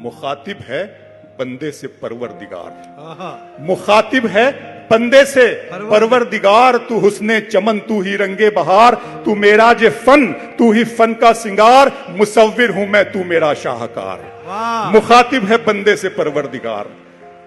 मुखातिब है बंदे से परवरदिगार, मुखातिब है बंदे से परवरदिगार। तू हुस्ने चमन, तू ही रंगे बहार, तू मेरा जे फन, तू ही फन का सिंगार, मुसव्विर हूं मैं, तू मेरा शाहकार। मुखातिब है बंदे से परवरदिगार,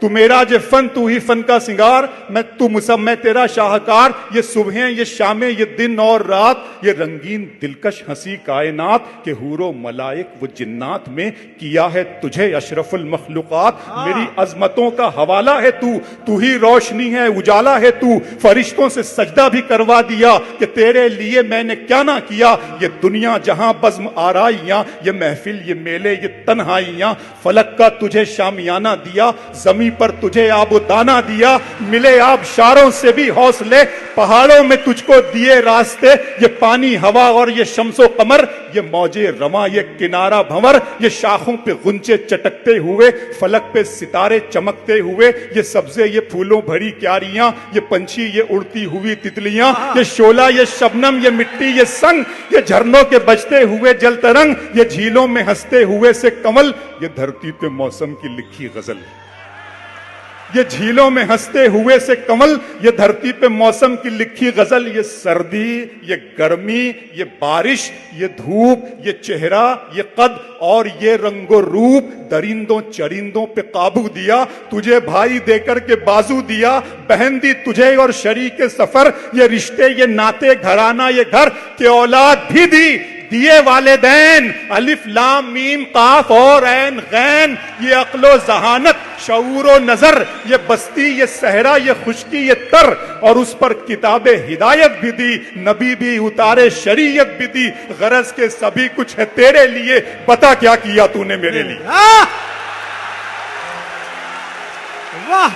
तू मेरा जे फन, तू ही फन का सिंगार, मैं तेरा शाहकार। ये सुबहें, ये शामें, ये दिन और रात, ये रंगीन दिलकश हंसी कायनात के हूरो मलाइक वो जिन्नात में किया है तुझे अशरफुल मखलूकात। मेरी अजमतों का हवाला है तू ही रोशनी है, उजाला है तू। फरिश्तों से सजदा भी करवा दिया कि तेरे लिए मैंने क्या ना किया। ये दुनिया जहां बज़्म आराइयां, ये महफिल, ये मेले, ये तन्हाइयां, फलक का तुझे शामियाना दिया, जमीन पर तुझे आबो दाना दिया। मिले आबशारों से भी हौसले, पहाड़ों में तुझको दिए रास्ते। ये पानी, हवा और ये शम्सो कमर, ये मौजे रवा, ये किनारा भंवर, ये शाखों पे गुंचे चटकते हुए, फलक पे सितारे चमकते हुए, ये सब्जे, ये फूलों भरी क्यारियां, ये पंछी, ये उड़ती हुई तितलियां, ये शोला, ये शबनम, ये मिट्टी, ये संग, ये झरनों के बजते हुए जल तरंग, ये झीलों में हंसते हुए से कमल, ये धरती पे मौसम की लिखी गजल। ये झीलों में हंसते हुए से कमल, ये धरती पे मौसम की लिखी गजल। ये सर्दी, ये गर्मी, ये बारिश, ये धूप, ये चेहरा, ये कद और ये रंगो रूप, दरिंदों चरिंदों पे काबू दिया। तुझे भाई देकर के बाजू दिया, बहन दी तुझे और शरीक सफर। ये रिश्ते, ये नाते, घराना, ये घर के औलाद भी दी, दिए वालिदैन। अलिफ लाम मीम काफ और ऐन गैन, ये अक्लो जहानत, शऊर व नजर, ये बस्ती, ये सहरा, ये खुशकी, ये तर, और उस पर किताबे हिदायत भी दी, नबी भी उतारे, शरीयत भी दी। गरज के सभी कुछ है तेरे लिए, बता क्या किया तूने मेरे लिए। वाह।